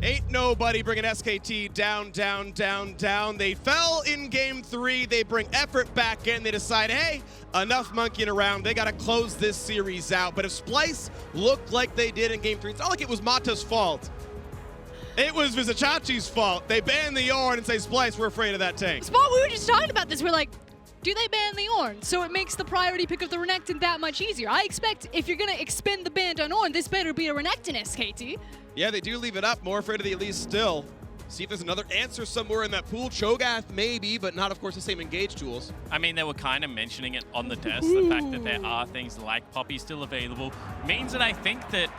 Ain't nobody bringing SKT down, down, down, down. They fell in game 3. They bring effort back in. They decide, hey, enough monkeying around. They got to close this series out. But if Splyce looked like they did in game 3, it's not like it was Mata's fault. It was Vizicacsi's fault. They banned the Ornn and say, Splyce, we're afraid of that tank. Spot, we were just talking about this. We're like, do they ban the Ornn? So it makes the priority pick of the Renekton that much easier. I expect if you're going to expend the ban on Ornn, this better be a Renekton SKT. Yeah, they do leave it up. More afraid of the Elise still. See if there's another answer somewhere in that pool. Cho'Gath maybe, but not, of course, the same engage tools. I mean, they were kind of mentioning it on the desk. The fact that there are things like Poppy still available means that I think that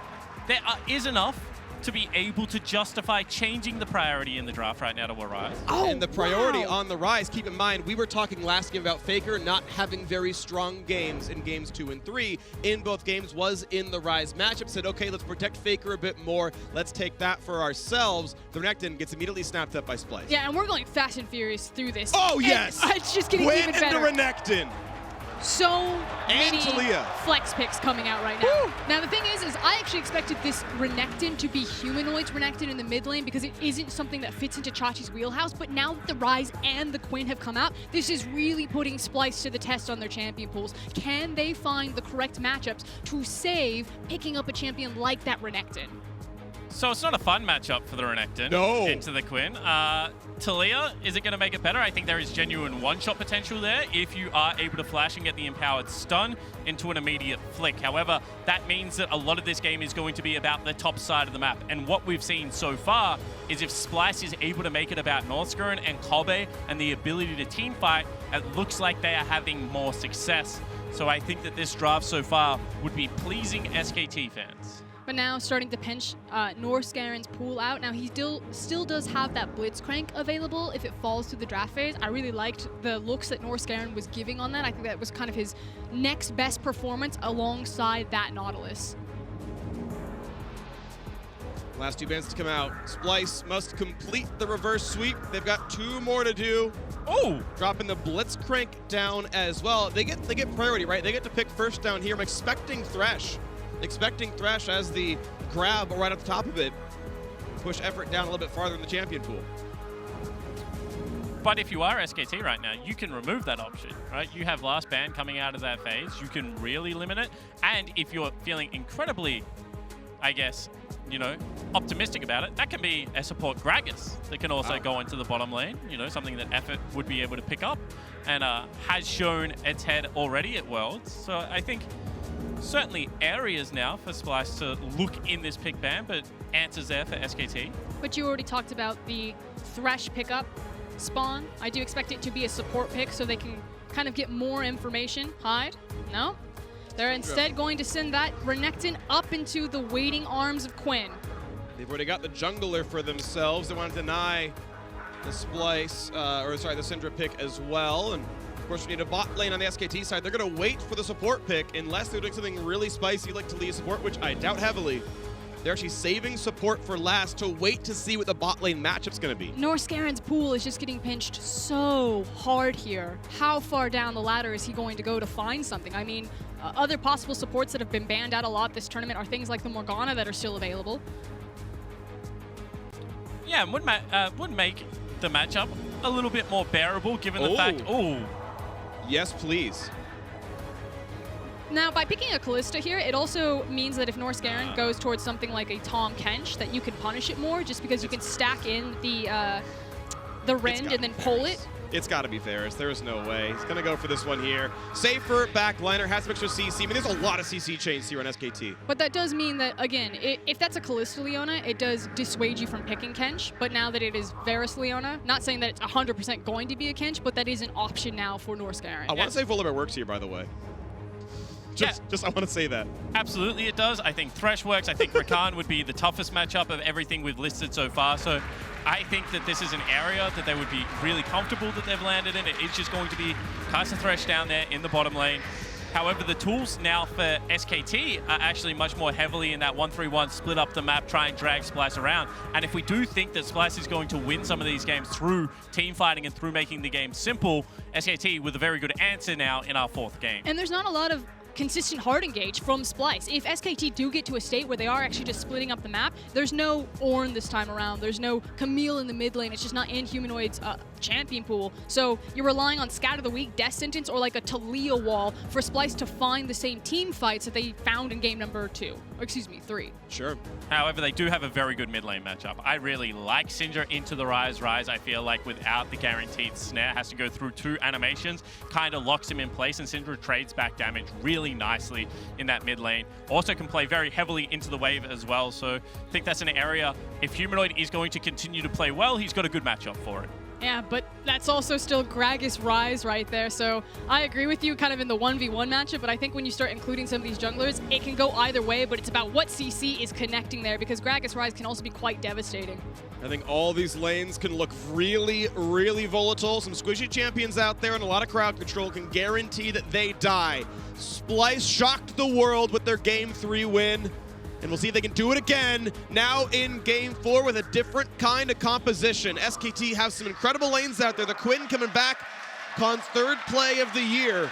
there is enough to be able to justify changing the priority in the draft right now to Ryze. Oh, and the priority on the Ryze, keep in mind, we were talking last game about FLICKR not having very strong games in games 2 and 3. In both games was in the Ryze matchup. Said, okay, let's protect FLICKR a bit more. Let's take that for ourselves. The Renekton gets immediately snapped up by Splyce. Yeah, and we're going fast and furious through this. Oh, yes! It's just getting Quinn even better. into Renekton. So many Taliyah. flex picks coming out right now. Woo! Now the thing is I actually expected this Renekton to be Humanoid's Renekton in the mid lane because it isn't something that fits into Chachi's wheelhouse, but now that the Ryze and the Quinn have come out, this is really putting Splyce to the test on their champion pools. Can they find the correct matchups to save picking up a champion like that Renekton? So it's not a fun matchup for the Renekton into the Quinn. Taliyah, is it going to make it better? I think there is genuine one-shot potential there if you are able to flash and get the empowered stun into an immediate flick. However, that means that a lot of this game is going to be about the top side of the map. And what we've seen so far is if Splyce is able to make it about Norskeren and Kobbe and the ability to team fight, it looks like they are having more success. So I think that this draft so far would be pleasing SKT fans. But now starting to pinch Norskeren's pool out. Now he still does have that Blitzcrank available if it falls through the draft phase. I really liked the looks that Norskeren was giving on that. I think that was kind of his next best performance alongside that Nautilus. Last 2 bans to come out. Splyce must complete the reverse sweep. They've got 2 more to do. Oh! Dropping the Blitzcrank down as well. They get priority, right? They get to pick first down here. I'm expecting Thresh. Expecting Thresh as the grab right at the top of it. Push effort down a little bit farther in the champion pool. But if you are SKT right now, you can remove that option, right? You have last ban coming out of that phase. You can really limit it. And if you're feeling incredibly, I guess, you know, optimistic about it, that can be a support Gragas that can also go into the bottom lane, you know, something that Effort would be able to pick up and has shown its head already at Worlds. So I think certainly areas now for Splyce to look in this pick ban, but answers there for SKT. But you already talked about the Thresh pickup spawn. I do expect it to be a support pick so they can kind of get more information. Hide? No? They're instead going to send that Renekton up into the waiting arms of Quinn. They've already got the jungler for themselves. They want to deny the Splyce, the Syndra pick as well. And of course, we need a bot lane on the SKT side. They're going to wait for the support pick unless they're doing something really spicy like Taliyah support, which I doubt heavily. They're actually saving support for last to wait to see what the bot lane matchup's going to be. Norskeren's pool is just getting pinched so hard here. How far down the ladder is he going to go to find something? I mean, other possible supports that have been banned out a lot this tournament are things like the Morgana that are still available. Yeah, and would make the matchup a little bit more bearable given the fact... Yes, please. Now, by picking a Kalista here, it also means that if Norskeren goes towards something like a Tahm Kench, that you can punish it more just because you can stack in the Rend and then pull it. It's got to be Varus. There is no way. He's going to go for this one here. Safer backliner, has some extra CC. I mean, there's a lot of CC chains here on SKT. But that does mean that, again, if that's a Kalista Leona, it does dissuade you from picking Kench. But now that it is Varus Leona, not saying that it's 100% going to be a Kench, but that is an option now for Norskeren. I want to say Volibear works here, by the way. Just I want to say that. Absolutely it does. I think Thresh works. I think Rakan would be the toughest matchup of everything we've listed so far. So I think that this is an area that they would be really comfortable that they've landed in. It's just going to be Kai'Sa Thresh down there in the bottom lane. However, the tools now for SKT are actually much more heavily in that 1-3-1, split up the map, try and drag Splyce around. And if we do think that Splyce is going to win some of these games through team fighting and through making the game simple, SKT with a very good answer now in our 4th game. And there's not a lot of consistent hard engage from Splyce. If SKT do get to a state where they are actually just splitting up the map, there's no Ornn this time around. There's no Camille in the mid lane. It's just not in Humanoid's champion pool. So you're relying on Scat of the Week, Death Sentence, or like a Taliyah wall for Splyce to find the same team fights that they found in game number 2. Or excuse me, 3. Sure. However, they do have a very good mid lane matchup. I really like Syndra into the Ryze. Ryze, I feel like without the guaranteed snare, has to go through 2 animations, kind of locks him in place, and Syndra trades back damage really nicely in that mid lane. Also can play very heavily into the wave as well, so I think that's an area, if Humanoid is going to continue to play well, he's got a good matchup for it. Yeah, but that's also still Gragas Ryze right there. So I agree with you kind of in the 1v1 matchup, but I think when you start including some of these junglers, it can go either way, but it's about what CC is connecting there, because Gragas Ryze can also be quite devastating. I think all these lanes can look really, really volatile. Some squishy champions out there and a lot of crowd control can guarantee that they die. Splyce shocked the world with their Game 3 win. And we'll see if they can do it again now in Game 4 with a different kind of composition. SKT have some incredible lanes out there. The Quinn coming back, Khan's 3rd play of the year.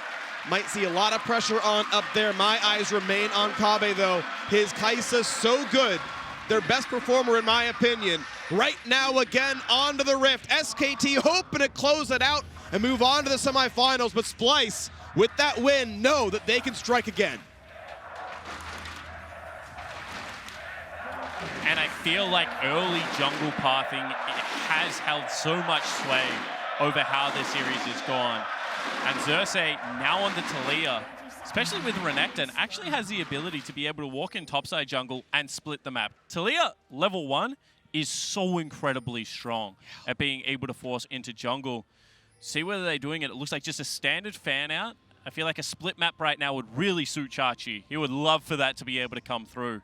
Might see a lot of pressure on up there. My eyes remain on Kobbe, though. His Kai'Sa so good. Their best performer, in my opinion. Right now, again, onto the Rift. SKT hoping to close it out and move on to the semifinals. But Splyce, with that win, know that they can strike again. And I feel like early jungle pathing, it has held so much sway over how this series is gone. And Xerxe, now on the Taliyah, especially with Renekton, actually has the ability to be able to walk in topside jungle and split the map. Taliyah, level 1, is so incredibly strong at being able to force into jungle. See whether they're doing it. It looks like just a standard fan out. I feel like a split map right now would really suit Xerxe. He would love for that to be able to come through.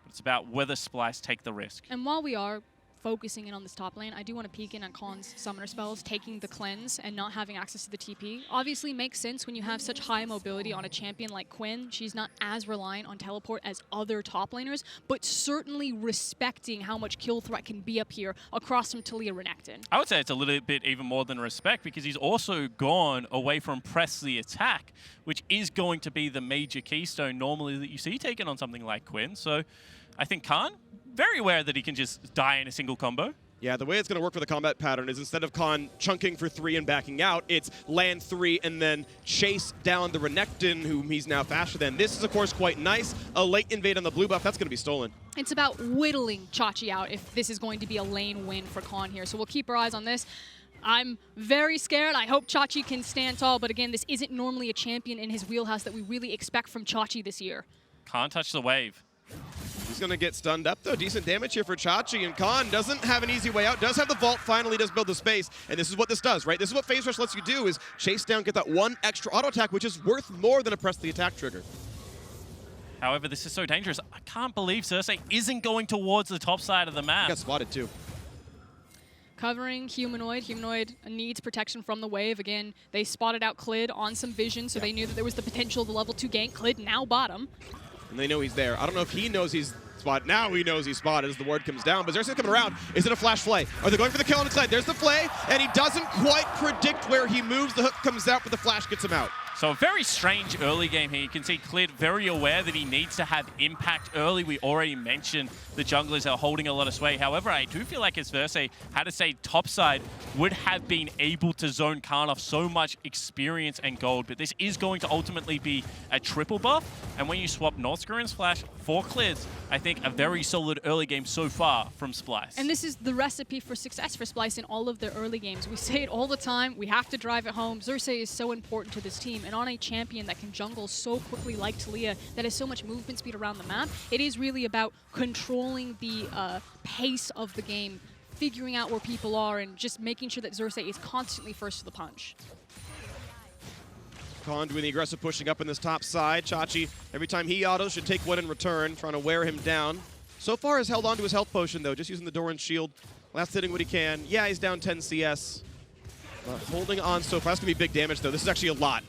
It's about whether Splyce take the risk. And while we are focusing in on this top lane, I do want to peek in on Khan's summoner spells, taking the cleanse and not having access to the TP. Obviously makes sense when you have such high mobility on a champion like Quinn. She's not as reliant on teleport as other top laners, but certainly respecting how much kill threat can be up here across from Taliyah Renekton. I would say it's a little bit even more than respect, because he's also gone away from press the attack, which is going to be the major keystone normally that you see taken on something like Quinn. So I think Khan, very aware that he can just die in a single combo. Yeah, the way it's going to work for the combat pattern is instead of Khan chunking for 3 and backing out, it's land 3 and then chase down the Renekton, whom he's now faster than. This is, of course, quite nice. A late invade on the blue buff, that's going to be stolen. It's about whittling Xerxe out if this is going to be a lane win for Khan here. So we'll keep our eyes on this. I'm very scared. I hope Xerxe can stand tall, but again, this isn't normally a champion in his wheelhouse that we really expect from Xerxe this year. Can't touch the wave. He's going to get stunned up, though. Decent damage here for Xerxe, and Khan doesn't have an easy way out. Does have the vault, finally does build the space, and this is what this does, right? This is what Phase Rush lets you do, is chase down, get that 1 extra auto attack, which is worth more than a press the attack trigger. However, this is so dangerous. I can't believe Xerxe isn't going towards the top side of the map. He got spotted, too. Covering Humanoid. Humanoid needs protection from the wave. Again, they spotted out Clid on some vision, so they knew that there was the potential of the level 2 gank. Clid now bottom. And they know he's there. I don't know if he knows he's spotted. Now he knows he's spotted as the word comes down. But Xerxe's coming around. Is it a flash flay? Are they going for the kill on the Clid? There's the flay, and he doesn't quite predict where he moves. The hook comes out, but the flash gets him out. So a very strange early game here. You can see Clid very aware that he needs to have impact early. We already mentioned the junglers are holding a lot of sway. However, I do feel like Xerxe had to say topside would have been able to zone Khan off so much experience and gold. But this is going to ultimately be a triple buff. And when you swap Norskoren's flash for Clid's, I think a very solid early game so far from Splyce. And this is the recipe for success for Splyce in all of their early games. We say it all the time. We have to drive it home. Xerxe is so important to this team. And on a champion that can jungle so quickly like Taliyah, that has so much movement speed around the map, it is really about controlling the pace of the game, figuring out where people are, and just making sure that Xerxe is constantly first to the punch. Khan doing the aggressive pushing up in this top side. Xerxe, every time he autos, should take one in return, trying to wear him down. So far has held on to his health potion, though, just using the Doran's shield. Last hitting what he can. Yeah, he's down 10 CS. But holding on so far. That's going to be big damage, though. This is actually a lot.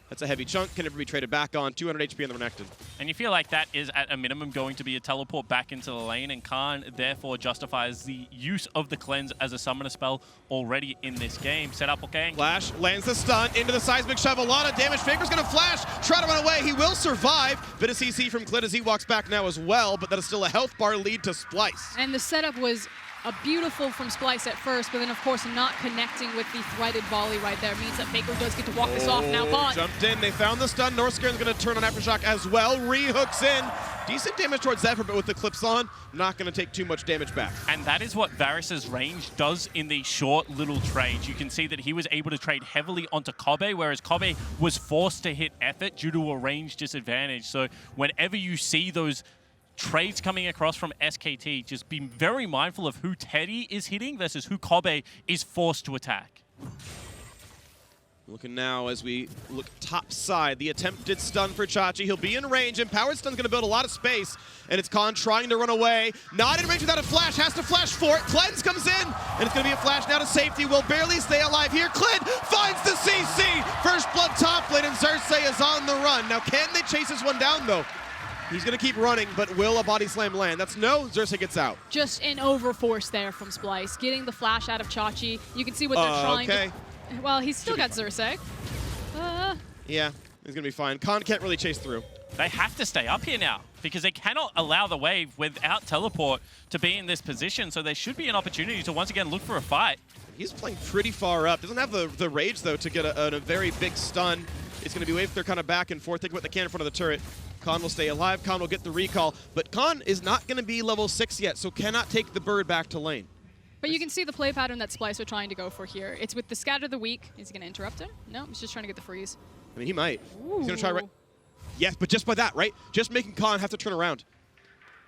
That's a heavy chunk, can never be traded back on. 200 HP on the Renekton. And you feel like that is at a minimum going to be a teleport back into the lane, and Khan therefore justifies the use of the cleanse as a summoner spell already in this game. Set up okay. Flash lands the stun into the seismic shove. A lot of damage. Faker's gonna flash, try to run away. He will survive. Bit of CC from Clid as he walks back now as well, but that is still a health bar lead to Splyce. And the setup was a beautiful from Splyce at first, but then of course not connecting with the threaded volley right there means that Faker does get to walk this off. Now Khan jumped in, they found the stun. Norskoren's gonna turn on Aftershock as well. Re-hooks in. Decent damage towards Zephyr, but with the clips on, not gonna take too much damage back. And that is what Varus's range does in these short little trades. You can see that he was able to trade heavily onto Kobbe, whereas Kobbe was forced to hit effort due to a range disadvantage. So whenever you see those trades coming across from SKT, just be very mindful of who Teddy is hitting versus who Kobbe is forced to attack. Looking now as we look top side, the attempted stun for Chachi. He'll be in range. Empowered stun's gonna build a lot of space, and it's Khan trying to run away. Not in range without a flash, has to flash for it. Cleanse comes in, and it's gonna be a flash now to safety. Will barely stay alive here. Clid finds the CC. First blood top lane, and Xerxe is on the run. Now can they chase this one down though? He's gonna keep running, but will a body slam land? That's no, Xerxe gets out. just an overforce there from Splyce, getting the flash out of Chachi. You can see what they're trying to... Well, he's still got Xerxe. Yeah, he's gonna be fine. Khan can't really chase through. They have to stay up here now because they cannot allow the wave without teleport to be in this position, so there should be an opportunity to once again look for a fight. He's playing pretty far up. Doesn't have the rage though to get a very big stun. It's gonna be wave they're kind of back and forth. Think what they can in front of the turret. Khan will stay alive, Khan will get the recall, but Khan is not gonna be level 6 yet, so cannot take the bird back to lane. But you can see the play pattern that Splyce are trying to go for here. It's with the Scatter the Weak. Is he going to interrupt him? No, he's just trying to get the freeze. I mean, he might. Ooh. He's gonna try right. Yes, but just by that, right? Just making Khan have to turn around.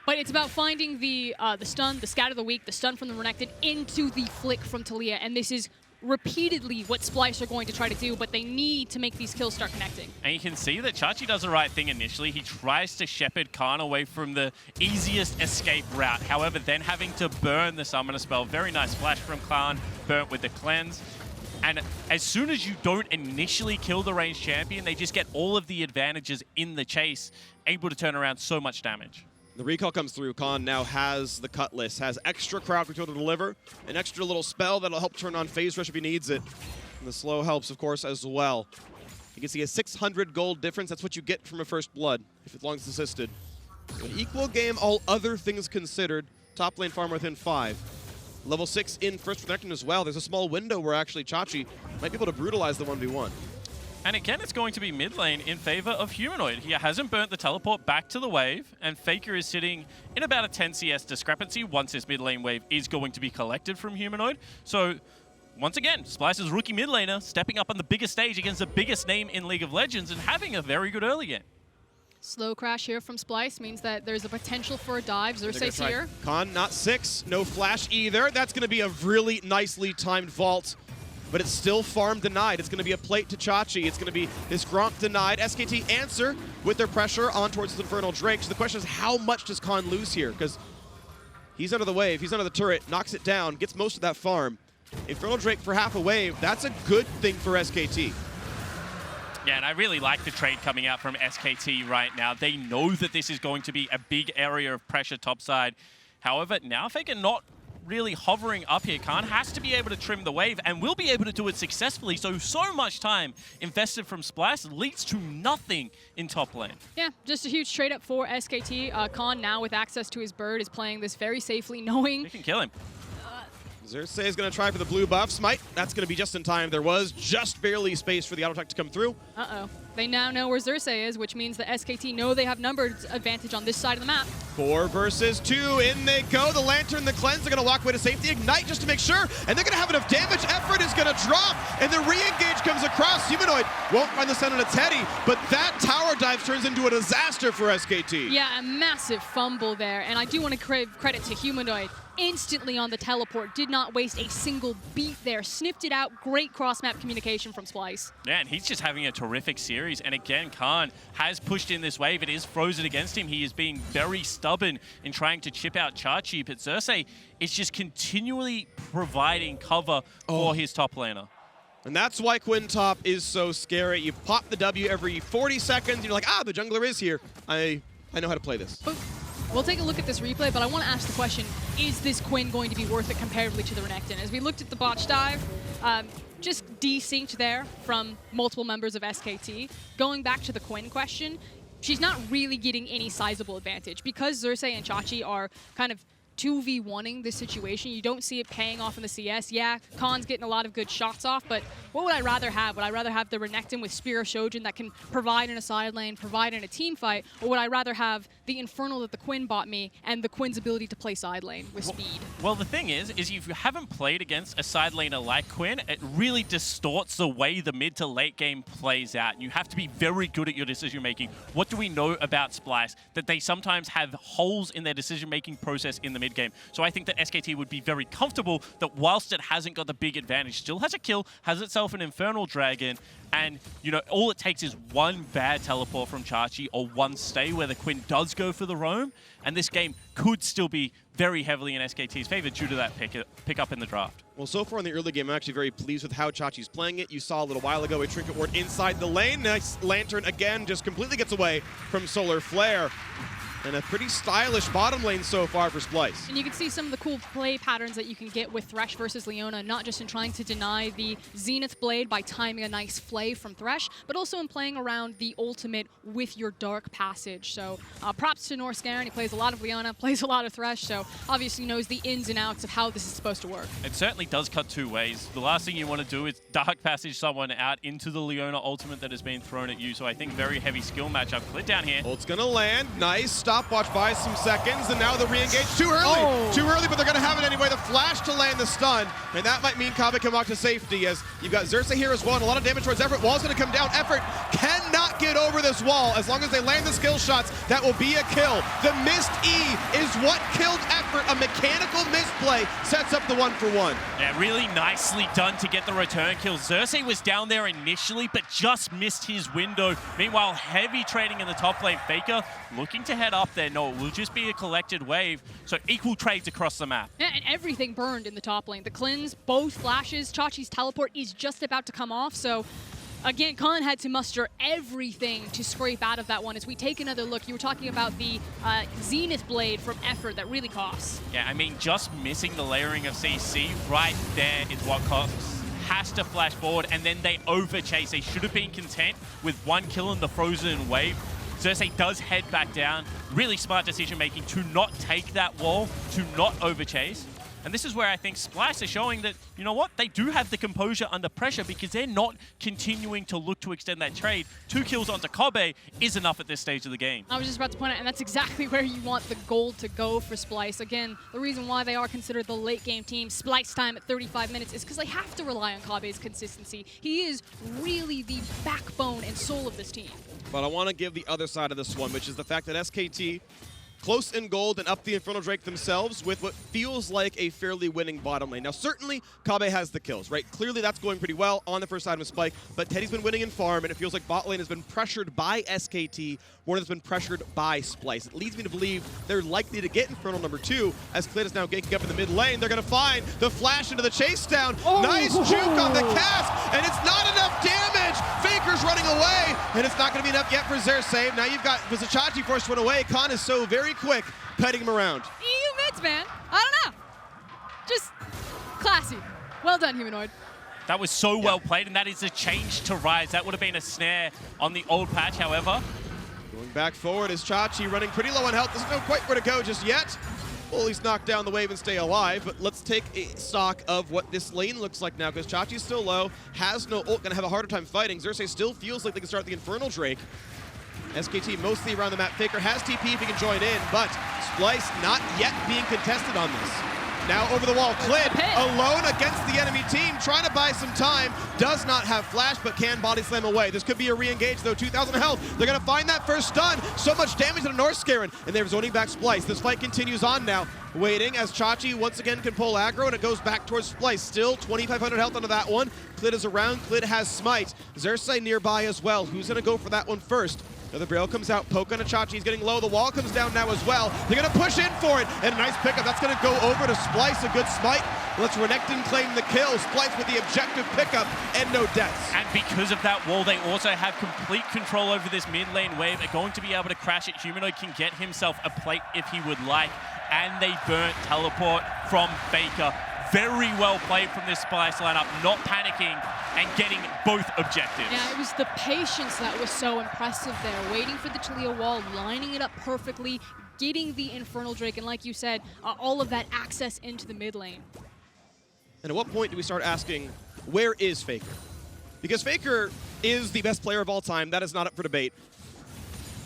But it's about finding the stun, the Scatter the Weak, the stun from the Renekton into the flick from Taliyah, and this is repeatedly what Splyce are going to try to do, but they need to make these kills start connecting. And you can see that Chachi does the right thing initially. He tries to shepherd Khan away from the easiest escape route. However, then having to burn the summoner spell. Very nice flash from Khan, burnt with the cleanse. And as soon as you don't initially kill the ranged champion, they just get all of the advantages in the chase, able to turn around so much damage. The recall comes through. Khan now has the Cutlass, has extra crowd control to deliver, an extra little spell that'll help turn on Phase Rush if he needs it. And the slow helps, of course, as well. You can see a 600 gold difference. That's what you get from a First Blood, if as long as it's assisted. An equal game, all other things considered. Top lane farm within 5. Level 6 in first Renekton as well. There's a small window where actually Chachi might be able to brutalize the 1v1. And again, it's going to be mid lane in favor of Humanoid. He hasn't burnt the teleport back to the wave, and FLICKR is sitting in about a 10 CS discrepancy once this mid lane wave is going to be collected from Humanoid. So, once again, Splyce's rookie mid laner stepping up on the biggest stage against the biggest name in League of Legends and having a very good early game. Slow crash here from Splyce means that there's a potential for a dive. Xerxe's here. Khan, not 6. No flash either. That's going to be a really nicely timed vault. But it's still farm denied. It's going to be a plate to Chachi. It's going to be this Gromp denied. SKT answer with their pressure on towards the Infernal Drake. So the question is, how much does Khan lose here? Because he's under the wave, he's under the turret, knocks it down, gets most of that farm. Infernal Drake for half a wave, that's a good thing for SKT. Yeah, and I really like the trade coming out from SKT right now. They know that this is going to be a big area of pressure topside. However, now if they can not really hovering up here, Khan has to be able to trim the wave and will be able to do it successfully. So much time invested from Splyce leads to nothing in top lane. Yeah, just a huge trade up for SKT. Khan now with access to his bird is playing this very safely, knowing... They can kill him. Xerxe is going to try for the blue buff. Smite, that's going to be just in time. There was just barely space for the auto attack to come through. Uh-oh. They now know where Xerxe is, which means the SKT know they have numbers advantage on this side of the map. 4 versus 2. In they go. The Lantern, the Cleanse are going to walk away to safety. Ignite just to make sure. And they're going to have enough damage. Effort is going to drop. And the re-engage comes across. Humanoid won't find the stun on a Teddy. But that tower dive turns into a disaster for SKT. Yeah, a massive fumble there. And I do want to give credit to Humanoid. Instantly on the teleport, did not waste a single beat there. Sniffed it out. Great cross-map communication from Splyce. Yeah, and he's just having a terrific series. And again, Khan has pushed in this wave. It is frozen against him. He is being very stubborn in trying to chip out Chachi. But Xerxe is just continually providing cover for his top laner. And that's why Quinn top is so scary. You pop the W every 40 seconds, and you're like, ah, the jungler is here. I know how to play this. We'll take a look at this replay, but I want to ask the question, is this Quinn going to be worth it comparatively to the Renekton? As we looked at the botch dive, just desynced there from multiple members of SKT. Going back to the Quinn question, she's not really getting any sizable advantage. Because Xerxe and Chachi are kind of 2v1ing this situation, you don't see it paying off in the CS. Yeah, Khan's getting a lot of good shots off, but what would I rather have? Would I rather have the Renekton with Spear of Shojin that can provide in a side lane, provide in a team fight, or would I rather have the Infernal that the Quinn bought me and the Quinn's ability to play side lane with speed? Well, the thing is if you haven't played against a side laner like Quinn, it really distorts the way the mid to late game plays out. You have to be very good at your decision making. What do we know about Splyce? That they sometimes have holes in their decision making process in the mid game. So I think that SKT would be very comfortable that whilst it hasn't got the big advantage, still has a kill, has itself an Infernal Dragon, and, you know, all it takes is one bad teleport from Chachi or one stay where the Quinn does go for the roam, and this game could still be very heavily in SKT's favor due to that pick up in the draft. Well, so far in the early game, I'm actually very pleased with how Chachi's playing it. You saw a little while ago a Trinket Ward inside the lane. Nice Lantern again, just completely gets away from Solar Flare. And a pretty stylish bottom lane so far for Splyce. And you can see some of the cool play patterns that you can get with Thresh versus Leona, not just in trying to deny the Zenith Blade by timing a nice flay from Thresh, but also in playing around the ultimate with your Dark Passage. So props to Norskeren. He plays a lot of Leona, plays a lot of Thresh, so obviously knows the ins and outs of how this is supposed to work. It certainly does cut two ways. The last thing you want to do is Dark Passage someone out into the Leona ultimate that has been thrown at you. So I think very heavy skill matchup. Clid down here. Ult's gonna land. Nice. Stopwatch buys some seconds, and now the re-engage too early. Oh. Too early, but they're gonna have it anyway. The flash to land the stun, and that might mean Kobbe can walk to safety as you've got Xerxe here as well, and a lot of damage towards Effort. Wall's gonna come down. Effort cannot get over this wall. As long as they land the skill shots, that will be a kill. The missed E is what killed Effort. A mechanical misplay sets up the 1-for-1. Yeah, really nicely done to get the return kill. Xerxe was down there initially, but just missed his window. Meanwhile, heavy trading in the top lane. FLICKR looking to head up there. No, it will just be a collected wave. So equal trades across the map. Yeah, and everything burned in the top lane. The cleanse, both flashes, Chachi's teleport is just about to come off. So again, Khan had to muster everything to scrape out of that one. As we take another look, you were talking about the Zenith Blade from Effort that really costs. Yeah, I mean, just missing the layering of CC right there is what costs. Has to flash forward, and then they overchase. They should have been content with one kill in the frozen wave. Xerxe does head back down. Really smart decision making to not take that wall, to not overchase. And this is where I think Splyce is showing that, you know what, they do have the composure under pressure because they're not continuing to look to extend that trade. 2 kills onto Kobbe is enough at this stage of the game. I was just about to point out, and that's exactly where you want the gold to go for Splyce. Again, the reason why they are considered the late game team, Splyce time at 35 minutes, is because they have to rely on Kobbe's consistency. He is really the backbone and soul of this team. But I want to give the other side of this one, which is the fact that SKT close in gold and up the Infernal Drake themselves with what feels like a fairly winning bottom lane. Now, certainly, Kobbe has the kills, right? Clearly, that's going pretty well on the first side of Spike, but Teddy's been winning in farm, and it feels like bot lane has been pressured by SKT more than it's been pressured by Splyce. It leads me to believe they're likely to get Infernal number 2, as Clid is now ganking up in the mid lane. They're going to find the flash into the chase down. Oh. Nice juke on the cast, and it's not enough damage. Faker's running away, and it's not going to be enough yet for Xerxe. Now you've got Vizicsacsi forced to run away. Khan is so very quick, petting him around. EU mids, man. I don't know. Just classy. Well done, Humanoid. That was so well played, and that is a change to Ryze. That would have been a snare on the old patch, however. Going back forward is Chachi, running pretty low on health. Doesn't know quite where to go just yet. We'll at least knock down the wave and stay alive, but let's take a stock of what this lane looks like now, because Chachi's still low, has no ult, gonna have a harder time fighting. Xerxe still feels like they can start the Infernal Drake. SKT mostly around the map. FLICKR has TP if he can join in, but Splyce not yet being contested on this. Now over the wall, Clid alone against the enemy team, trying to buy some time. Does not have flash, but can body slam away. This could be a re-engage though, 2,000 health. They're gonna find that first stun. So much damage to Norskeren, and they're zoning back Splyce. This fight continues on now, waiting as Chachi once again can pull aggro, and it goes back towards Splyce. Still 2,500 health onto that one. Clid is around, Clid has smite. Xerxe nearby as well. Who's gonna go for that one first? Another Braille comes out, poke on Chachi, he's getting low. The wall comes down now as well. They're gonna push in for it, and a nice pickup. That's gonna go over to Splyce, a good smite. Let's Renekton claim the kill. Splyce with the objective pickup and no deaths. And because of that wall, they also have complete control over this mid lane wave. They're going to be able to crash it. Humanoid can get himself a plate if he would like. And they burnt teleport from FLICKR. Very well played from this Splyce lineup, not panicking and getting both objectives. Yeah, it was the patience that was so impressive there. Waiting for the Taliyah wall, lining it up perfectly, getting the Infernal Drake, and like you said, all of that access into the mid lane. And at what point do we start asking, where is FLICKR? Because FLICKR is the best player of all time. That is not up for debate.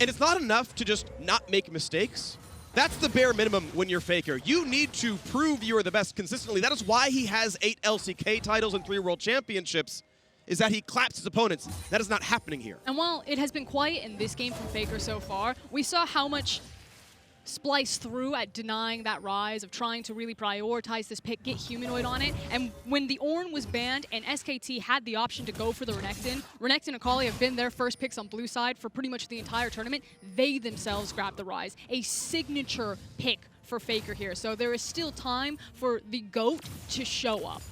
And it's not enough to just not make mistakes. That's the bare minimum when you're FLICKR. You need to prove you are the best consistently. That is why he has 8 LCK titles and 3 World Championships, is that he claps his opponents. That is not happening here. And while it has been quiet in this game from FLICKR so far, we saw how much Splyce threw at denying that Ryze, of trying to really prioritize this pick, get Humanoid on it. And when the Ornn was banned and SKT had the option to go for the Renekton and Akali have been their first picks on blue side for pretty much the entire tournament. They themselves grabbed the Ryze, a signature pick for FLICKR here. So there is still time for the GOAT to show up.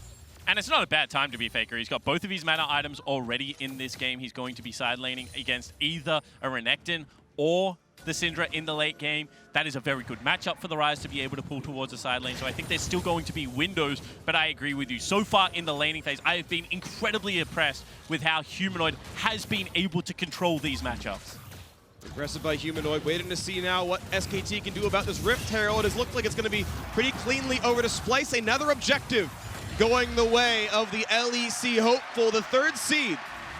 And it's not a bad time to be FLICKR. He's got both of his mana items already in this game. He's going to be side laning against either a Renekton or the Syndra in the late game. That is a very good matchup for the Ryze to be able to pull towards the side lane. So I think there's still going to be windows, but I agree with you. So far in the laning phase, I have been incredibly impressed with how Humanoid has been able to control these matchups. Aggressive by Humanoid, waiting to see now what SKT can do about this Rift Herald. It looks like it's going to be pretty cleanly over to Splyce. Another objective going the way of the LEC hopeful, the 3rd seed.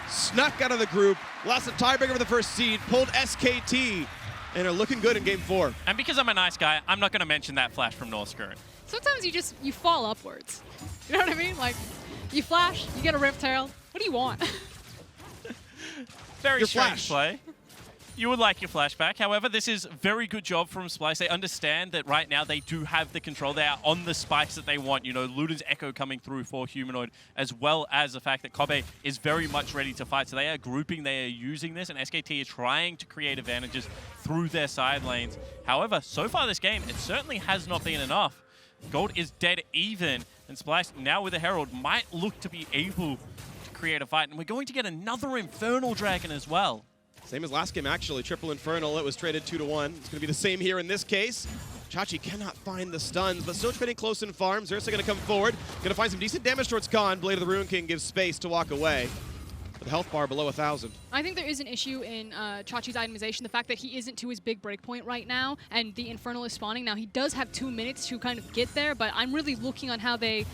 Snuck out of the group, lost a tiebreaker for the 1st seed, pulled SKT, and are looking good in game 4. And because I'm a nice guy, I'm not going to mention that flash from Norskeren. Sometimes you fall upwards. You know what I mean? Like, you flash, you get a Rift Herald. What do you want? Very your strange flash. play. You would like your flashback. However, this is a very good job from Splyce. They understand that right now they do have the control. They are on the spikes that they want. You know, Luden's Echo coming through for Humanoid, as well as the fact that Kobbe is very much ready to fight. So they are grouping, they are using this, and SKT is trying to create advantages through their side lanes. However, so far this game, it certainly has not been enough. Gold is dead even, and Splyce, now with the Herald, might look to be able to create a fight. And we're going to get another Infernal Dragon as well. Same as last game, actually. Triple Infernal. It was traded 2-1. It's going to be the same here in this case. Xerxe cannot find the stuns, but still trading close in farm. Xerxe going to come forward. Going to find some decent damage towards Khan. Blade of the Ruin King gives space to walk away. With a health bar below 1,000. I think there is an issue in Xerxe's itemization. The fact that he isn't to his big breakpoint right now, and the Infernal is spawning. Now, he does have 2 minutes to kind of get there, but I'm really looking on how they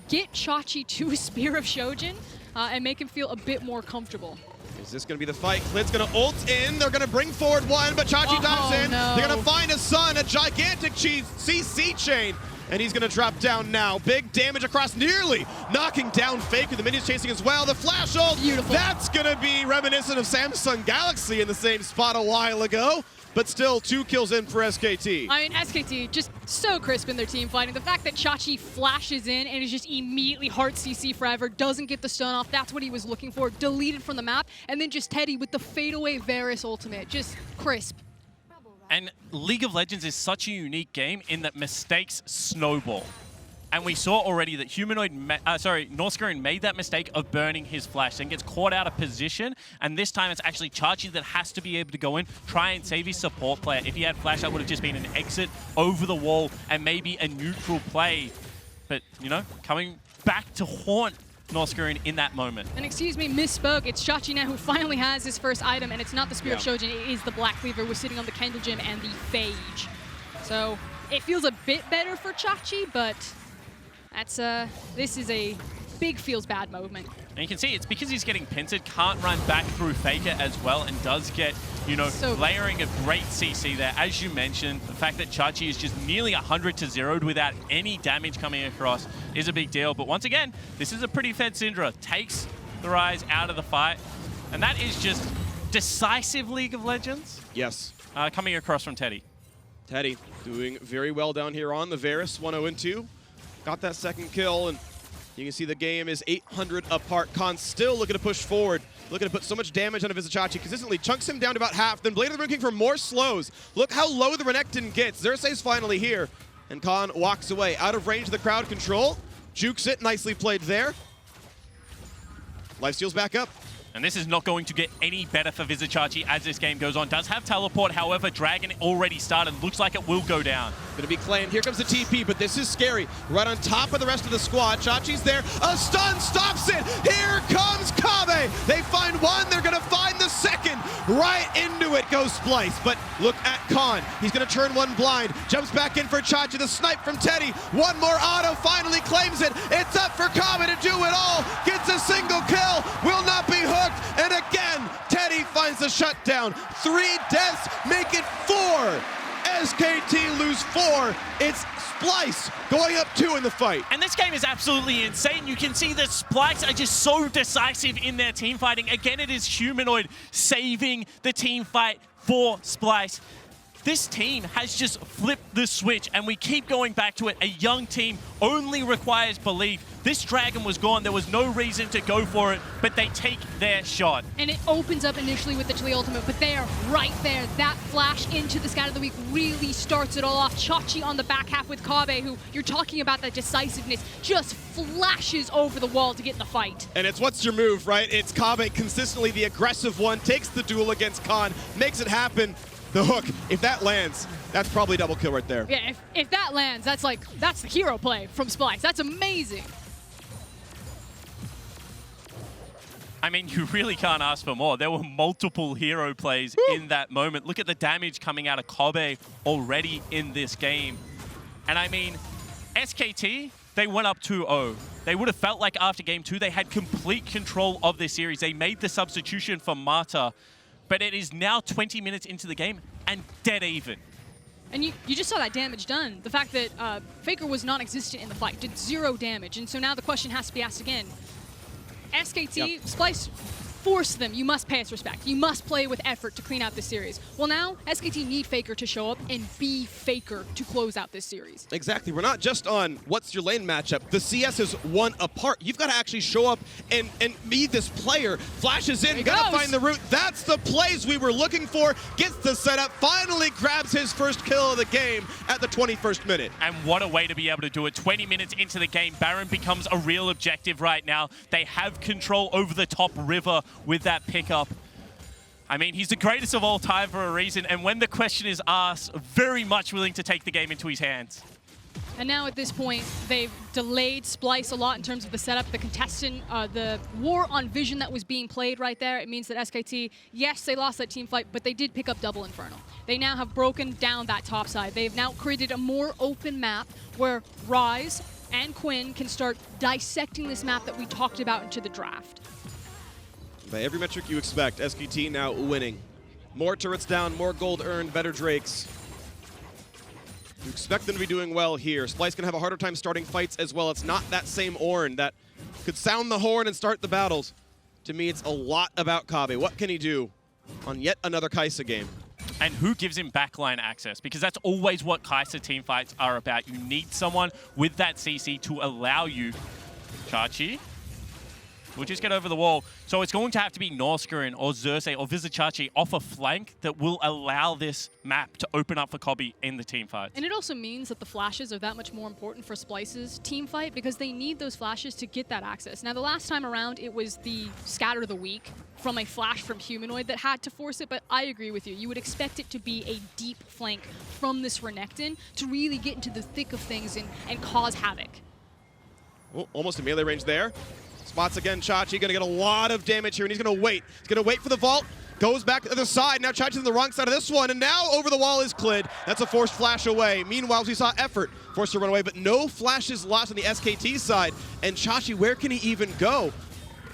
get Xerxe to Spear of Shojin and make him feel a bit more comfortable. Is this going to be the fight? Clid's going to ult in. They're going to bring forward one, but Xerxe dives in. No. They're going to find a Sun, a gigantic CC chain, and he's going to drop down now. Big damage across, nearly knocking down FLICKR. The minions chasing as well. The flash ult. Beautiful. That's going to be reminiscent of Samsung Galaxy in the same spot a while ago. But still, 2 kills in for SKT. I mean, SKT just so crisp in their team fighting. The fact that Xerxe flashes in and is just immediately heart CC forever, doesn't get the stun off, that's what he was looking for, deleted from the map, and then just Teddy with the fadeaway Varus ultimate, just crisp. And League of Legends is such a unique game in that mistakes snowball. And we saw already that Norskeren made that mistake of burning his flash, then gets caught out of position, and this time it's actually Xerxe that has to be able to go in, try and save his support player. If he had flash, that would have just been an exit over the wall and maybe a neutral play. But, you know, coming back to haunt Norskeren in that moment. And excuse me, misspoke. It's Xerxe now who finally has his first item, and it's not the Spear of Shojin, it is the Black Cleaver. We're sitting on the Kendall Gem and the Phage. So it feels a bit better for Xerxe, but that's this is a big feels bad moment. And you can see it's because he's getting pincered, can't run back through FLICKR as well, and does get, you know, layering a great CC there. As you mentioned, the fact that Xerxe is just nearly 100 to 0'd without any damage coming across is a big deal. But once again, this is a pretty fed Syndra. Takes the Ryze out of the fight. And that is just decisive League of Legends. Yes. Coming across from Teddy. Teddy doing very well down here on the Varus, 1-0-2. Got that 2nd kill, and you can see the game is 800 apart. Khan still looking to push forward, looking to put so much damage on Vizicsacsi, consistently chunks him down to about half, then Blade of the Ruin King for more slows. Look how low the Renekton gets. Xerxe's finally here, and Khan walks away. Out of range of the crowd control. Jukes it, nicely played there. Lifesteal's back up. And this is not going to get any better for Vizicsacsi as this game goes on. Does have teleport, however, Dragon already started. Looks like it will go down. Gonna be claimed. Here comes the TP, but this is scary. Right on top of the rest of the squad. Chachi's there. A stun stops it. Here comes Kobbe. They find one. They're gonna find the second. Right into it goes Splyce. But look at Khan. He's gonna turn one blind. Jumps back in for Chachi. The snipe from Teddy. One more auto. Finally claims it. It's up for Kobbe to do it all. Gets a single kill. Will not be hooked. And again, Teddy finds the shutdown. 3 deaths make it 4. SKT lose 4. It's Splyce going up 2 in the fight. And this game is absolutely insane. You can see that Splyce are just so decisive in their team fighting. Again, it is Humanoid saving the team fight for Splyce. This team has just flipped the switch, and we keep going back to it. A young team only requires belief. This Dragon was gone. There was no reason to go for it, but they take their shot. And it opens up initially with the Taliyah ultimate, but they're right there. That flash into the scout of the week really starts it all off. Chachi on the back half with Kobbe, who you're talking about that decisiveness, just flashes over the wall to get in the fight. And it's what's your move, right? It's Kobbe, consistently the aggressive one, takes the duel against Khan, makes it happen. The hook, if that lands, that's probably double kill right there. Yeah, if that lands, that's the hero play from Splyce. That's amazing. I mean, you really can't ask for more. There were multiple hero plays in that moment. Look at the damage coming out of Kobbe already in this game. And I mean, SKT, they went up 2-0. They would have felt like after game 2, they had complete control of this series. They made the substitution for Mata. But it is now 20 minutes into the game and dead even. And you just saw that damage done. The fact that FLICKR was non-existent in the fight, did 0 damage. And so now the question has to be asked again. SKT, Splyce forced them. You must pay us respect. You must play with effort to clean out this series. Well, now SKT need FLICKR to show up and be FLICKR to close out this series. Exactly. We're not just on what's your lane matchup. The CS is one apart. You've got to actually show up and be this player. Flashes in, gotta find the route. That's the plays we were looking for. Gets the setup, finally grabs his first kill of the game at the 21st minute. And what a way to be able to do it. 20 minutes into the game, Baron becomes a real objective right now. They have control over the top river with that pickup. I mean, he's the greatest of all time for a reason, and when the question is asked, very much willing to take the game into his hands. And now at this point, they've delayed Splyce a lot in terms of the setup, the contestant, the war on vision that was being played right there. It means that SKT, yes, they lost that team fight, but they did pick up double Inferno. They now have broken down that top side. They've now created a more open map where Ryze and Quinn can start dissecting this map that we talked about into the draft. By every metric you expect, SKT now winning. More turrets down, more gold earned, better Drakes. You expect them to be doing well here. Splyce can have a harder time starting fights as well. It's not that same Ornn that could sound the horn and start the battles. To me, it's a lot about Kobbe. What can he do on yet another Kai'Sa game? And who gives him backline access? Because that's always what Kai'Sa teamfights are about. You need someone with that CC to allow you. Chachi will just get over the wall. So it's going to have to be Norskeren or Xerxe or Vizicsacsi off a flank that will allow this map to open up for Kobbe in the team fights. And it also means that the flashes are that much more important for Splyce's team fight because they need those flashes to get that access. Now, the last time around, it was the scatter of the week from a flash from Humanoid that had to force it, but I agree with you. You would expect it to be a deep flank from this Renekton to really get into the thick of things and cause havoc. Oh, almost in melee range there. Spots again Chachi, gonna get a lot of damage here, and he's gonna wait. He's gonna wait for the vault, goes back to the side. Now Chachi's on the wrong side of this one, and now over the wall is Clid. That's a forced flash away. Meanwhile, we saw effort forced to run away, but no flashes lost on the SKT side. And Chachi, where can he even go?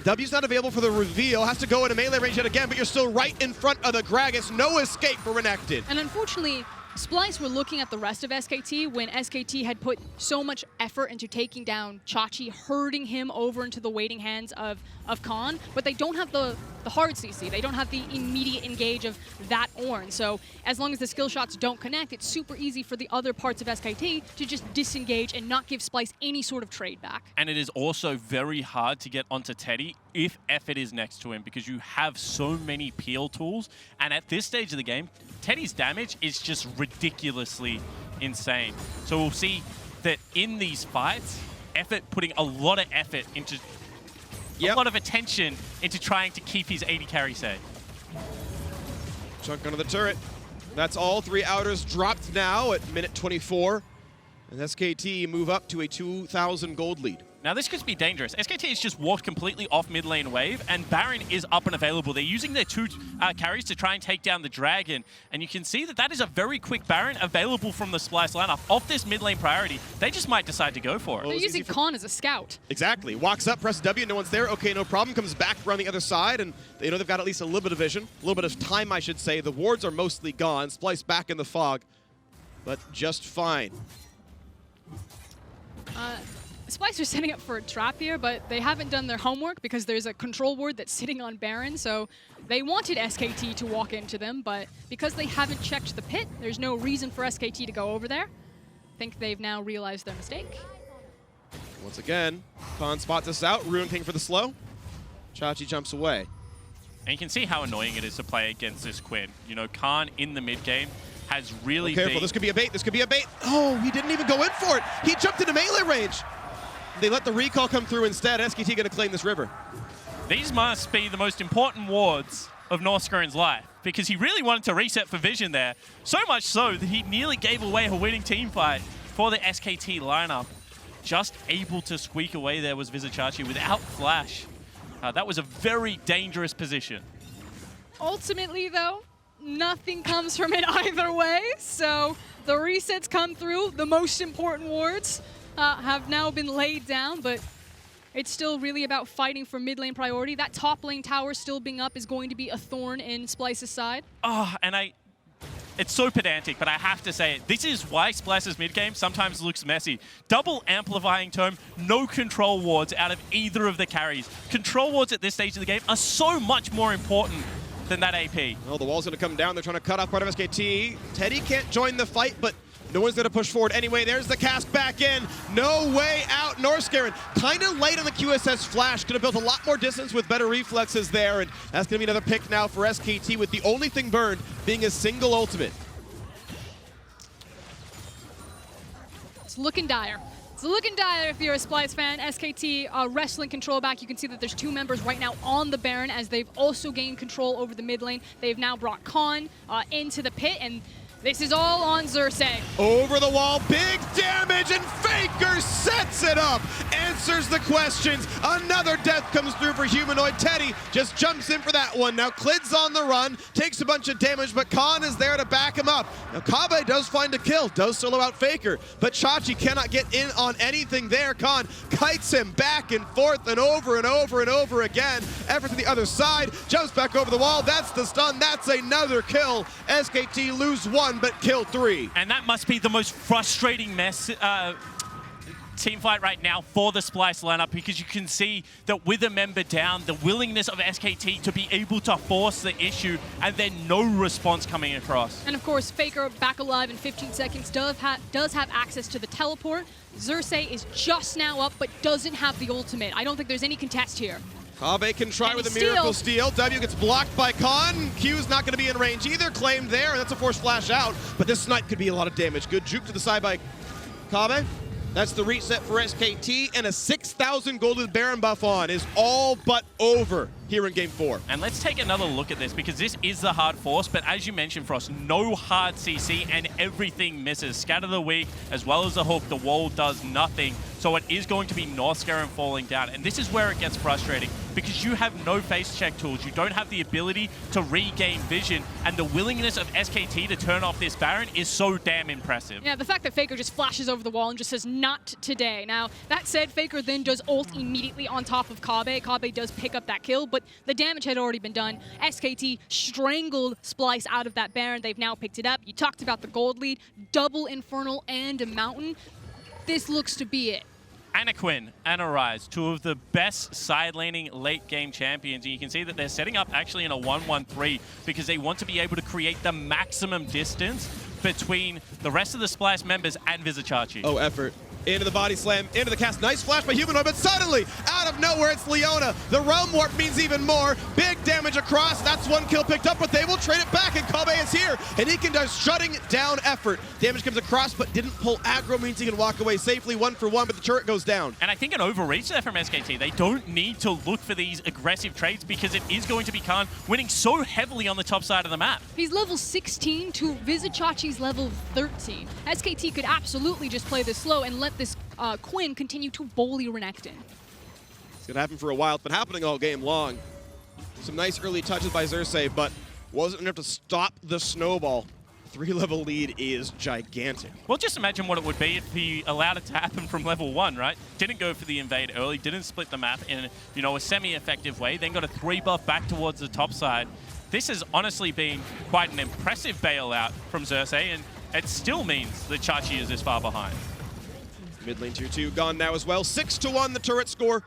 W's not available for the reveal, has to go into melee range yet again, but you're still right in front of the Gragas. No escape for Renekton. And unfortunately, Splyce were looking at the rest of SKT when SKT had put so much effort into taking down Chachi, herding him over into the waiting hands of Khan, but they don't have the hard CC. They don't have the immediate engage of that Ornn. So as long as the skill shots don't connect, it's super easy for the other parts of SKT to just disengage and not give Splyce any sort of trade back. And it is also very hard to get onto Teddy if effort is next to him because you have so many peel tools. And at this stage of the game, Teddy's damage is just ridiculously insane. So we'll see that in these fights, effort, putting a lot of effort into a lot of attention into trying to keep his AD carry safe. Chunk under the turret. That's all 3 outers dropped now at minute 24. And SKT move up to a 2,000 gold lead. Now this could be dangerous. SKT has just walked completely off mid lane wave, and Baron is up and available. They're using their 2 carries to try and take down the Dragon, and you can see that that is a very quick Baron available from the Splyce lineup. Off this mid lane priority, they just might decide to go for it. They're using Khan as a scout. Exactly. Walks up, presses W, no one's there. Okay, no problem. Comes back around the other side, and they know they've got at least a little bit of vision, a little bit of time, I should say. The wards are mostly gone. Splyce back in the fog, but just fine. Splyce are setting up for a trap here, but they haven't done their homework because there's a control ward that's sitting on Baron, so they wanted SKT to walk into them, but because they haven't checked the pit, there's no reason for SKT to go over there. I think they've now realized their mistake. Once again, Khan spots us out, Ruin King for the slow. Chachi jumps away. And you can see how annoying it is to play against this Quinn. You know, Khan in the mid game has really careful, this could be a bait, this could be a bait. Oh, he didn't even go in for it. He jumped into melee range. They let the recall come through instead. SKT going to claim this river. These must be the most important wards of Norskeren's life, because he really wanted to reset for vision there. So much so that he nearly gave away a winning team fight for the SKT lineup. Just able to squeak away there was Vizicsacsi without flash. That was a very dangerous position. Ultimately, though, nothing comes from it either way. So the resets come through. The most important wards have now been laid down, but it's still really about fighting for mid lane priority. That top lane tower still being up is going to be a thorn in Splyce's side. Oh, and it's so pedantic, but I have to say it. This is why Splyce's mid game sometimes looks messy. Double amplifying tome, no control wards out of either of the carries. Control wards at this stage of the game are so much more important than that AP. Well, the wall's going to come down. They're trying to cut off part of SKT. Teddy can't join the fight, but no one's going to push forward anyway. There's the cast back in. No way out. Norskeren kind of late on the QSS flash. Could have built a lot more distance with better reflexes there. And that's going to be another pick now for SKT, with the only thing burned being a single ultimate. It's looking dire. It's looking dire if you're a Splyce fan. SKT wrestling control back. You can see that there's 2 members right now on the Baron, as they've also gained control over the mid lane. They've now brought Khan into the pit, and this is all on Xerxe. Over the wall, big damage, and FLICKR sets it up. Answers the questions. Another death comes through for Humanoid. Teddy just jumps in for that one. Now Clid's on the run, takes a bunch of damage, but Khan is there to back him up. Now Kobbe does find a kill, does solo out FLICKR, but Chachi cannot get in on anything there. Khan kites him back and forth and over and over and over again. Effort to the other side, jumps back over the wall. That's the stun, that's another kill. SKT lose 1, but kill 3. And that must be the most frustrating team fight right now for the Splyce lineup, because you can see that with a member down, the willingness of SKT to be able to force the issue, and then no response coming across. And of course, FLICKR back alive in 15 seconds does have access to the teleport. Xerxe is just now up, but doesn't have the ultimate. I don't think there's any contest here. Kobbe can try with a miracle steal. W gets blocked by Khan. Q's not going to be in range either. Claimed there, and that's a forced flash out. But this snipe could be a lot of damage. Good juke to the side by Kobbe. That's the reset for SKT, and a 6,000 gold Baron buff on is all but over here in Game 4. And let's take another look at this, because this is the hard force, but as you mentioned, Frost, no hard CC and everything misses. Scatter the weak as well as the hook, the wall does nothing. So it is going to be Norskeren falling down, and this is where it gets frustrating, because you have no face check tools, you don't have the ability to regain vision, and the willingness of SKT to turn off this Baron is so damn impressive. Yeah, the fact that FLICKR just flashes over the wall and just says, not today. Now, that said, FLICKR then does ult immediately on top of Kobbe. Kobbe does pick up that kill, but the damage had already been done. SKT strangled Splyce out of that Baron. They've now picked it up. You talked about the gold lead, double Infernal and a Mountain. This looks to be it. And a Quinn and a Ryze, 2 of the best side-laning late-game champions. And you can see that they're setting up actually in a 1-1-3 because they want to be able to create the maximum distance between the rest of the Splyce members and Vizicsacsi. Oh, effort. Into the body slam, into the cast. Nice flash by Humanoid, but suddenly, out of nowhere, it's Leona. The Realm Warp means even more. Big damage across. That's one kill picked up, but they will trade it back, and Kobbe is here. And he can do shutting down effort. Damage comes across, but didn't pull aggro, means he can walk away safely 1-for-1, but the turret goes down. And I think an overreach there from SKT. They don't need to look for these aggressive trades because it is going to be Khan winning so heavily on the top side of the map. He's level 16 to Vizicsacsi's level 13. SKT could absolutely just play this slow and let this Quinn continue to bully Renekton. It's gonna happen for a while. It's been happening all game long. Some nice early touches by Xerxe, but wasn't enough to stop the snowball. 3-level lead is gigantic. Well, just imagine what it would be if he allowed it to happen from level 1, right? Didn't go for the invade early, didn't split the map in, you know, a semi-effective way, then got a 3-buff back towards the top side. This has honestly been quite an impressive bailout from Xerxe, and it still means that Xerxe is this far behind. Mid lane tier 2 gone now as well. 6-1 the turret score.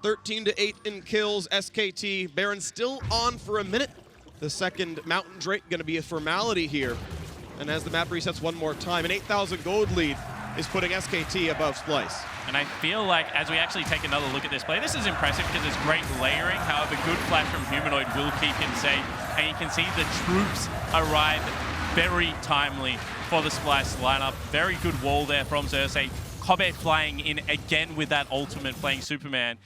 13-8 in kills. SKT. Baron still on for a minute. The second Mountain Drake going to be a formality here. And as the map resets one more time, an 8,000 gold lead is putting SKT above Splyce. And I feel like as we actually take another look at this play, this is impressive because it's great layering. However, good flash from Humanoid will keep him safe. And you can see the troops arrive very timely for the Splyce lineup. Very good wall there from Xerxe. Kobbe flying in again with that ultimate playing Superman.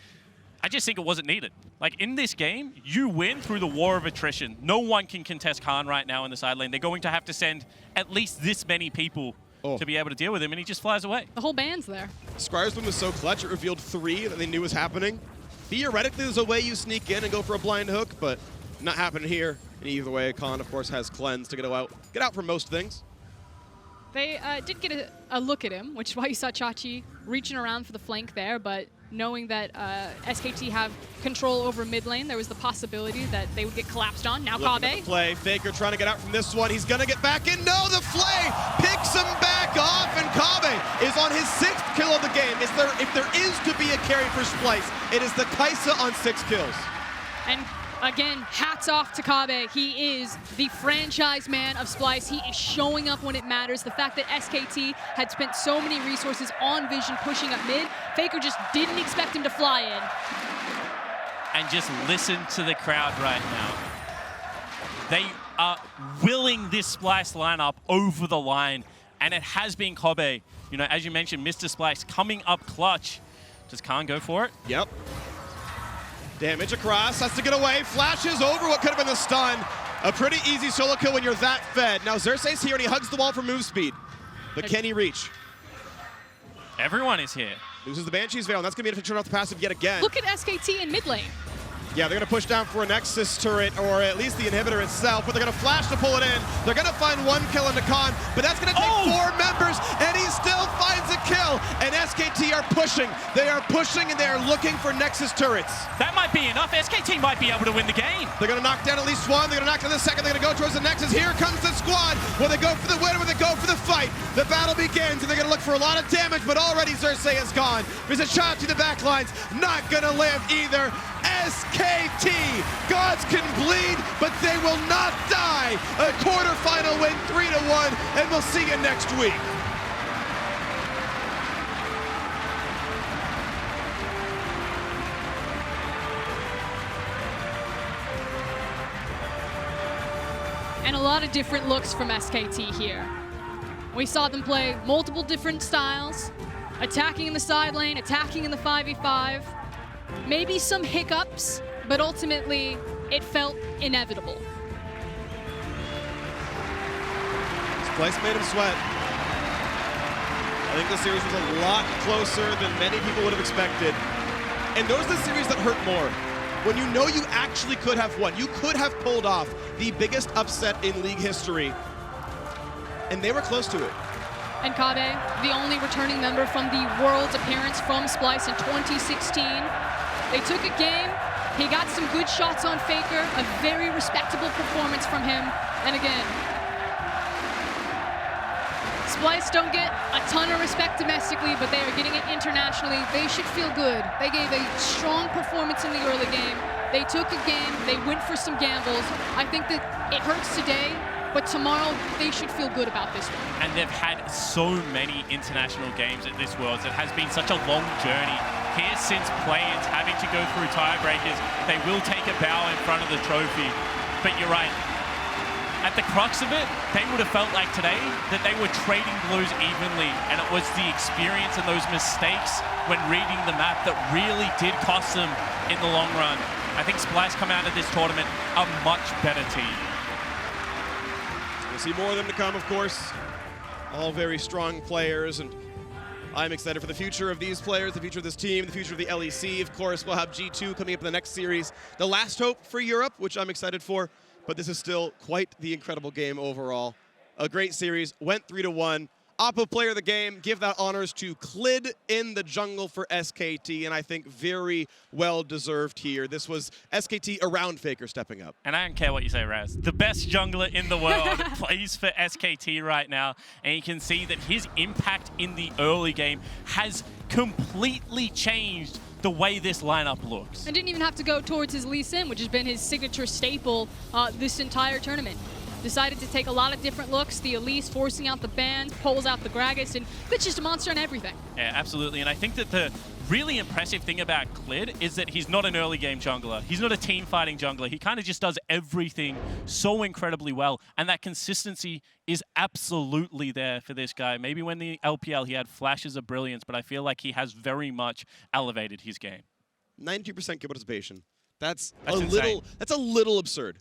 I just think it wasn't needed. Like, in this game, you win through the war of attrition. No one can contest Khan right now in the side lane. They're going to have to send at least this many people to be able to deal with him, and he just flies away. The whole band's there. Squiresman was so clutch, it revealed 3 that they knew was happening. Theoretically, there's a way you sneak in and go for a blind hook, but not happening here. And either way, Khan, of course, has cleanse to get out for most things. They did get a look at him, which is why you saw Xerxe reaching around for the flank there, but knowing that SKT have control over mid lane, there was the possibility that they would get collapsed on. Now Kobbe. Play. FLICKR trying to get out from this one. He's going to get back in. No, the flay picks him back off, and Kobbe is on his 6th kill of the game. If there is to be a carry for Splyce, it is the Kai'Sa on 6 kills. And again, hats off to Kobbe. He is the franchise man of Splyce. He is showing up when it matters. The fact that SKT had spent so many resources on Vision pushing up mid, FLICKR just didn't expect him to fly in. And just listen to the crowd right now. They are willing this Splyce lineup over the line, and it has been Kobbe. You know, as you mentioned, Mr. Splyce coming up clutch. Does Khan go for it? Yep. Damage across, has to get away, flashes over what could have been the stun. A pretty easy solo kill when you're that fed. Now Xerxe's here and he hugs the wall for move speed. But can he reach? Everyone is here. Loses the Banshee's Veil, and that's going to be enough to turn off the passive yet again. Look at SKT in mid lane. Yeah, they're going to push down for a Nexus turret, or at least the inhibitor itself, but they're going to flash to pull it in. They're going to find 1 kill into Khan, but that's going to take 4 members, and he still finds a kill. And SKT are pushing. They are pushing, and they are looking for Nexus turrets. That might be enough. SKT might be able to win the game. They're going to knock down at least 1. They're going to knock down the second. They're going to go towards the Nexus. Here comes the squad. Will they go for the win? Will they go for the fight? The battle begins, and they're going to look for a lot of damage, but already Xerxe is gone. Vizicsacsi to the backlines. Not going to live either. SKT, gods can bleed, but they will not die. A quarterfinal win 3-1, and we'll see you next week. And a lot of different looks from SKT here. We saw them play multiple different styles, attacking in the side lane, attacking in the 5v5. Maybe some hiccups, but ultimately it felt inevitable. Splyce made him sweat. I think the series was a lot closer than many people would have expected. And those are the series that hurt more. When you know you actually could have won. You could have pulled off the biggest upset in league history. And they were close to it. And Kobbe, the only returning member from the Worlds appearance from Splyce in 2016. They took a game, he got some good shots on FLICKR, a very respectable performance from him, and again, Splyce don't get a ton of respect domestically, but they are getting it internationally. They should feel good. They gave a strong performance in the early game. They took a game, they went for some gambles. I think that it hurts today, but tomorrow they should feel good about this one. And they've had so many international games at this Worlds. It has been such a long journey here, since play-ins having to go through tiebreakers, they will take a bow in front of the trophy. But you're right. At the crux of it, they would have felt like today that they were trading blows evenly, and it was the experience and those mistakes when reading the map that really did cost them in the long run. I think Splyce come out of this tournament a much better team. We'll see more of them to come, of course. All very strong players, and I'm excited for the future of these players, the future of this team, the future of the LEC. Of course, we'll have G2 coming up in the next series. The last hope for Europe, which I'm excited for, but this is still quite the incredible game overall. A great series, went 3-1. Oppo player of the game, give that honors to Clid in the jungle for SKT, and I think very well deserved here. This was SKT around FLICKR stepping up. And I don't care what you say, Ryze. The best jungler in the world plays for SKT right now, and you can see that his impact in the early game has completely changed the way this lineup looks. And didn't even have to go towards his Lee Sin, which has been his signature staple this entire tournament. Decided to take a lot of different looks, the Elise forcing out the bans, pulls out the Gragas, and it's just a monster on everything. Yeah, absolutely. And I think that the really impressive thing about Clid is that he's not an early game jungler. He's not a team fighting jungler. He kind of just does everything so incredibly well. And that consistency is absolutely there for this guy. Maybe when the LPL he had flashes of brilliance, but I feel like he has very much elevated his game. 92% kill participation. That's a insane. little absurd.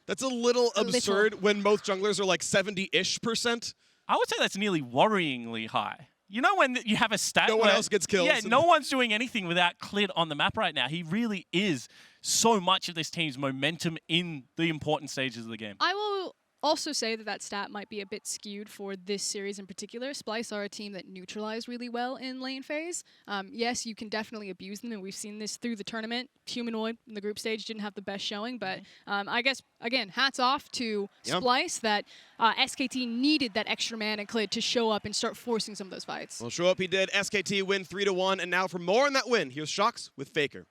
That's a little absurd when most junglers are like 70-ish%. I would say that's nearly worryingly high. You know when you have a stat no one else gets kills. Yeah, no one's doing anything without Clid on the map right now. He really is so much of this team's momentum in the important stages of the game. I will also say that that stat might be a bit skewed for this series in particular. Splyce are a team that neutralized really well in lane phase. Yes, you can definitely abuse them, and we've seen this through the tournament. Humanoid in the group stage didn't have the best showing, but I guess, again, hats off to Splyce that SKT needed that extra man and Clid to show up and start forcing some of those fights. Well, show up he did. SKT win 3-1, and now for more on that win, here's Xerxe with FLICKR.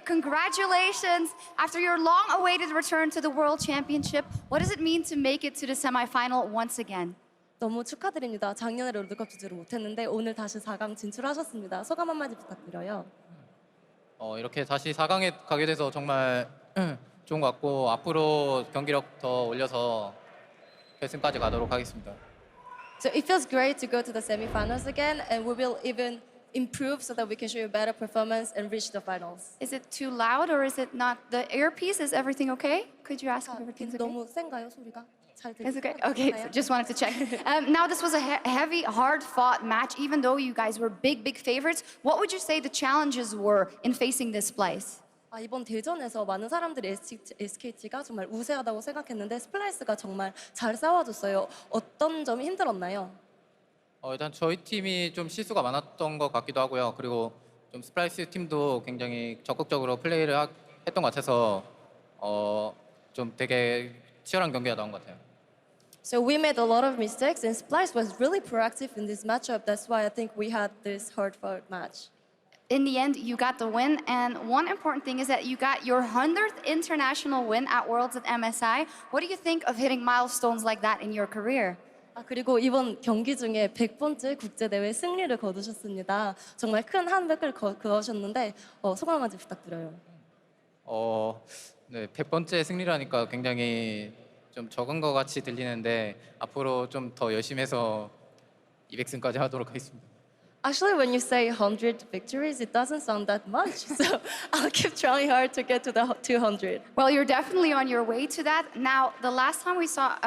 Congratulations. After your long-awaited return to the World Championship, what does it mean to make it to the semifinal once again? 너무 축하드립니다. 작년에 롤드컵 주지를 못했는데 오늘 다시 4강 진출하셨습니다. 소감 한마디 부탁드려요. 이렇게 다시 4강에 가게 돼서 정말 좋은 것 같고 앞으로 경기력 더 올려서 결승까지 가도록 하겠습니다. So it feels great to go to the semifinals again, and we will even improve so that we can show you better performance and reach the finals. Is it too loud or is it not? The earpiece, is everything okay? Could you ask if everything's okay? 너무 센가요, 소리가? 잘 It's 들리세요? okay. Okay, so just wanted to check. Now, this was a heavy, hard-fought match. Even though you guys were big favorites, what would you say the challenges were in facing this Splyce? 이번 대전에서 많은 사람들이 SKT가 정말 우세하다고 생각했는데 스플라이스가 정말 잘 싸워줬어요. 어떤 점이 힘들었나요? 일단 저희 팀이 좀 실수가 많았던 것 같기도 하고요. 그리고 좀 스플라이스 팀도 굉장히 적극적으로 플레이를 했던 것 같아서 좀 되게 치열한 경기가 나온 것 같아요. So we made a lot of mistakes, and Splyce was really proactive in this matchup. That's why I think we had this hard-fought match. In the end, you got the win, and one important thing is that you got your 100th international win at Worlds at MSI. What do you think of hitting milestones like that in your career? 그리고 이번 경기 중에 100번째 국제대회 승리를 거두셨습니다. 정말 큰 한 획을 그으셨는데 소감 한마디 부탁드려요. 네, 100번째 승리라니까 굉장히 좀 적은 것 같이 들리는데 앞으로 좀 더 열심히 해서 200승까지 하도록 하겠습니다. Actually, when you say 100 victories, it doesn't sound that much. So I'll keep trying hard to get to the 200. Well, you're definitely on your way to that. Now, the last time we saw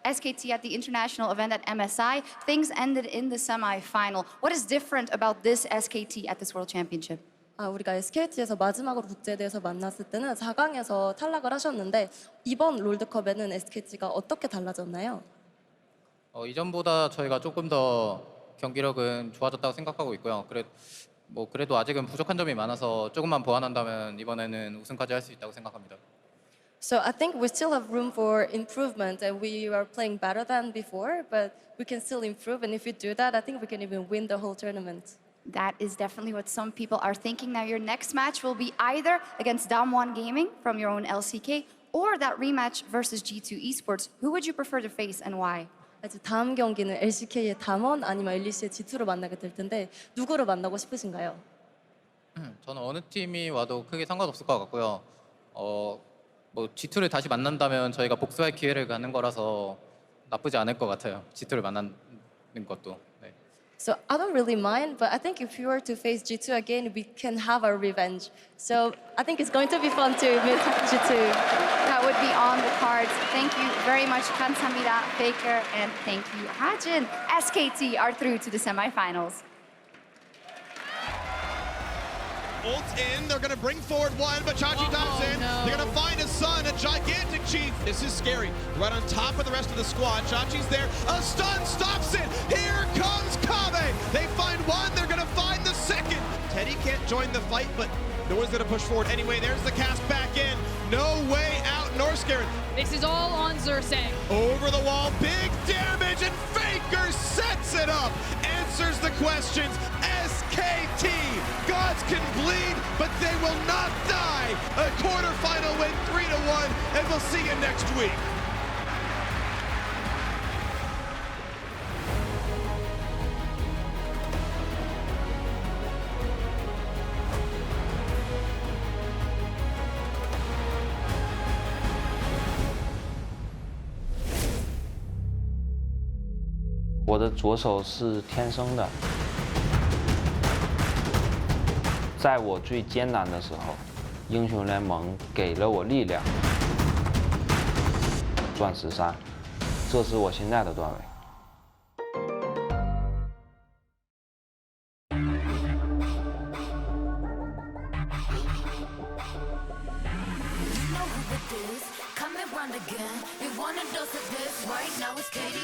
SKT at the international event at MSI, things ended in the semi-final. What is different about this SKT at this World Championship? 우리가 SKT에서 마지막으로 국제대회에서 만났을 때는 4강에서 탈락을 하셨는데 이번 롤드컵에는 SKT가 어떻게 달라졌나요? 이전보다 저희가 조금 더 경기력은 좋아졌다고 생각하고 있고요. 그래도 아직은 부족한 점이 많아서 조금만 보완한다면 이번에는 우승까지 할 수 있다고 생각합니다. So I think we still have room for improvement, and we are playing better than before, but we can still improve, and if we do that, I think we can even win the whole tournament. That is definitely what some people are thinking. Now, your next match will be either against Damwon Gaming from your own LCK, or that rematch versus G2 Esports. Who would you prefer to face and why? 이제 다음 경기는 LCK의 담원 아니면 LEC의 G2로 만나게 될 텐데 누구를 만나고 싶으신가요? 저는 어느 팀이 와도 크게 상관없을 것 같고요. 뭐 G2를 다시 만난다면 저희가 복수할 기회를 갖는 거라서 나쁘지 않을 것 같아요. G2를 만나는 것도. 네. So I don't really mind, but I think if we were to face G2 again, we can have our revenge. So I think it's going to be fun to meet G2. That would be on the cards. Thank you very much, 감사합니다, FLICKR, and thank you, Hajin. SKT are through to the semifinals. Ult in, they're gonna bring forward one, but Chachi dives in. No. They're gonna find his son, a gigantic chief. This is scary. Right on top of the rest of the squad. Chachi's there, a stun stops it. Here comes Kobbe. They find one, they're gonna find the second. Teddy can't join the fight, but no one's gonna push forward anyway. There's the cast back in. No way out, Norskeren. This is all on Xerxe. Over the wall, big damage, and FLICKR sets it up. Answers the questions. SKT, gods can bleed, but they will not die. A quarterfinal win 3-1, and we'll see you next week. "我的左手是天生的，在我最艰难的时候，英雄联盟给了我力量。钻石3，这是我现在的段位。" Come around again. We want a dose of this right now. It's KD